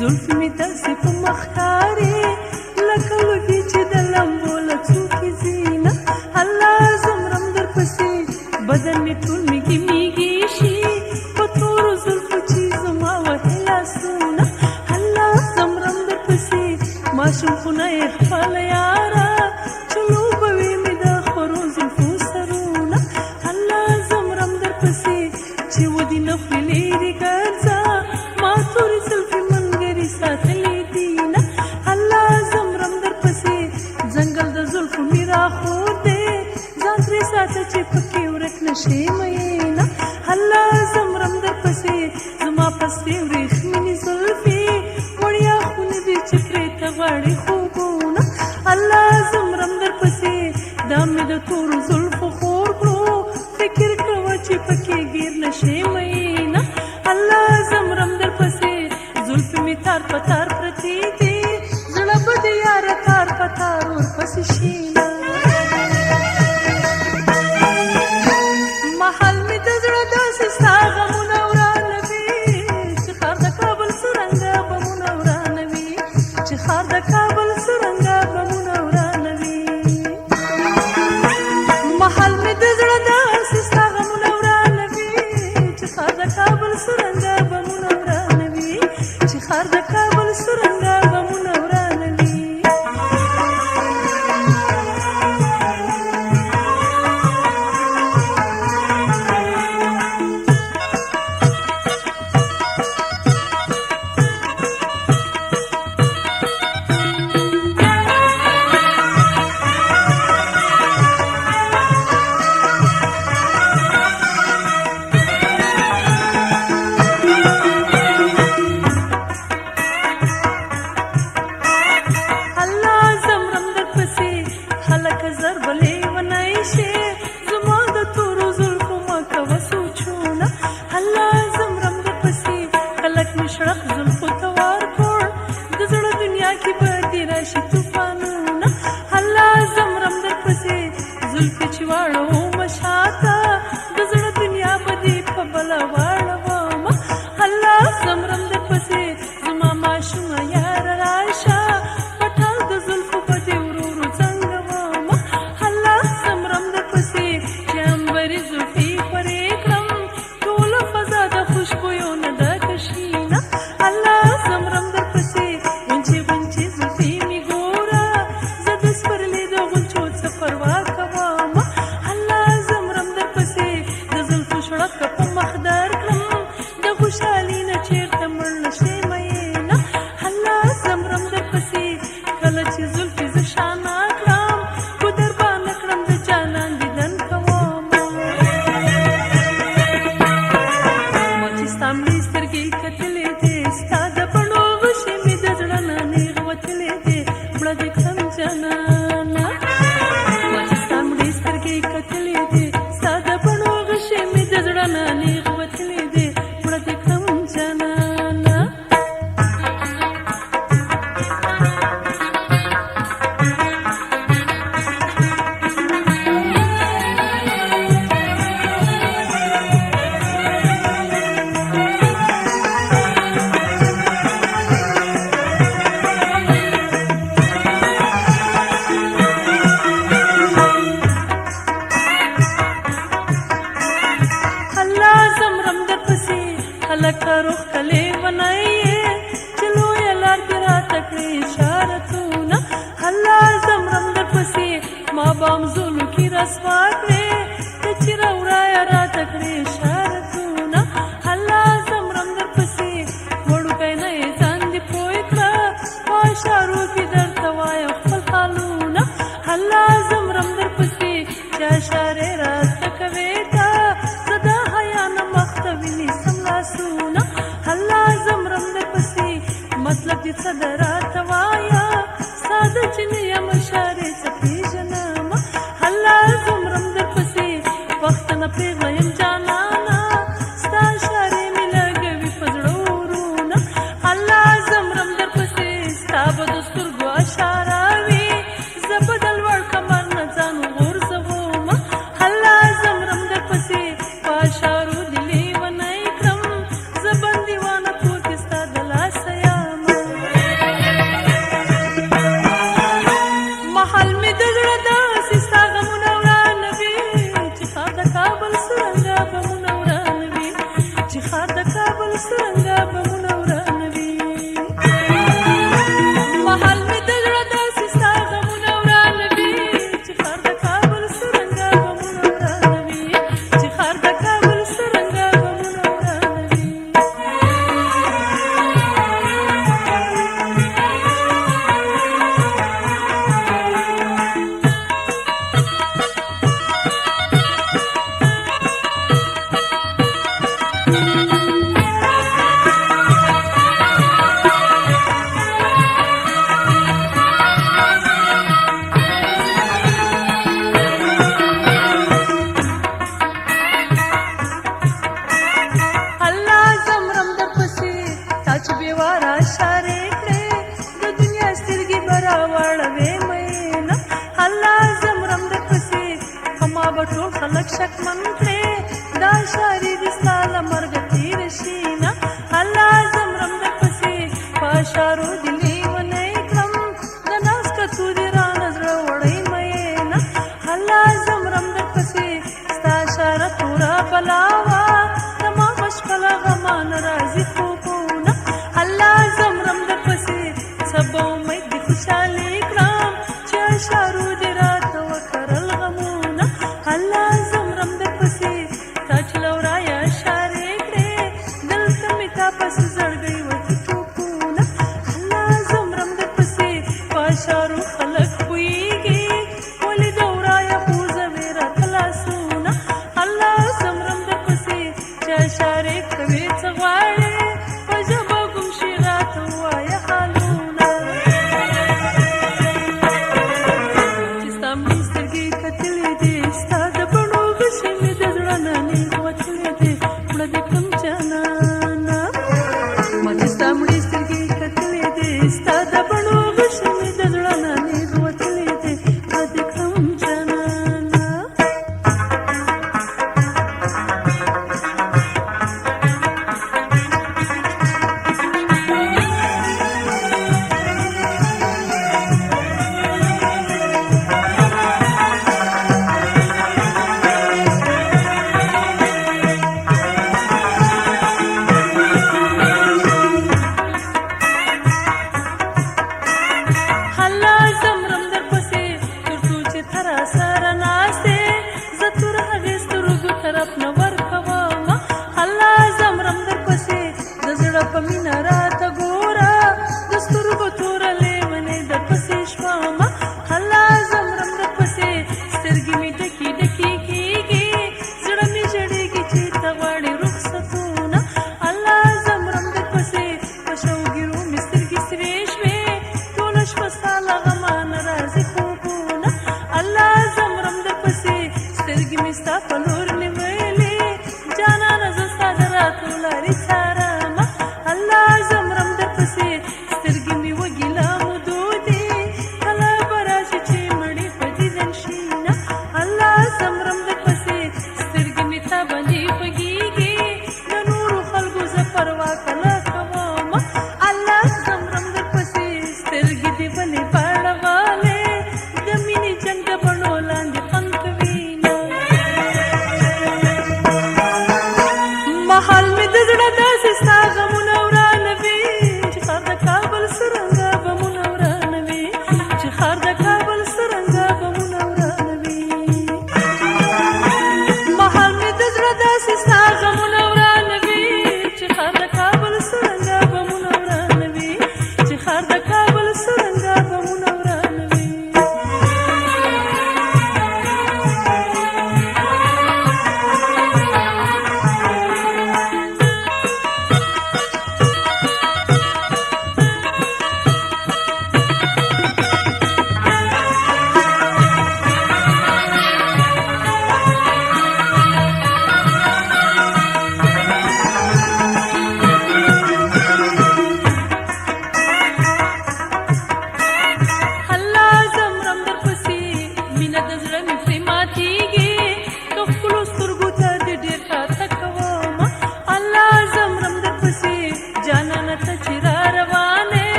زلفې مې داسې په مخ ښکاري لکه لوګي چې د لمبو له څوکې ځینه الله زمرم در پسې بدن مې ټول میږي میږي شي په تورو زلفو چې زما وهي لاسونه الله زمرم در پسې ماشوم خونه یې خپله یاره چې لوبوي مې د خورو زلفو سرونه الله زمرم در پسې چې ودې نه خوري لرې ګرځه ما تورې زلفې ملګري ساتلې دینه الله زمرم در پسې ځنګل د زلفو مې راخور دی ځان ترې ساته چې پکې ورک نه شي مینه الله زمرم در پسې زما پسې وریښمینې زلفې وړیا خونې دي چې ترې ته غواړي خوبونه الله زمرم در پسې دا مې د تورو زلفو خور کړو فکر کوه چې پکې ګیر نه شي مینه الله زمرم در پسې زلفې مې تار په تار پرتې دي زړه به د یاره تار په تار ورپسې شي محل مې د زړه داسې ستا غمونه ورانوي چې ښار د کابل څرنګه بمونه ورانوي چې ښار د کابل څرنګه بمونه ورانوي محل مې د زړه داسې ستا غمونه ورانوي چې ښار د کابل څرنګه بمونه ورانوي چې ښار د کابل څرنګه بمونه ورانوي شارو دلی ونای کرم زبان دیوانه پور کستا دلا سیاما سرنګا بمونه ورانوي محل مې د زړه داسې ستا غمونه ورانوي چې ښار د کابل سرنګا بمونه ورانوي چې ښار د کابل سرنګا بمونه ورانوي چې بیواره اشارې کړې د دنیا سترګې به راواړوې میینه الله زمرم در پسې هما به ټول خلک شکمن کړې دا اشارې دې ستا له مرګه تېره شي نه الله زمرم در پسې په اشارو دې لیونی کړم د ناز کڅو دې رانه زړه وړی میینه الله زمرم در پسې ستا اشاره توره بلا وه زما په شپه له غمه نه راځي خوبونه الله زمرم در پسې سبا امید دې خوشحالي کړم چې اشارو دې راته وکرل غمونه الله زمرم در پسې تا چې له ورایه اشارې کړې دلته مې تا پسې زړګی وتې ټوپونه الله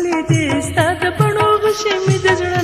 ښکلې دې ستا د بڼو غشې مې د زړه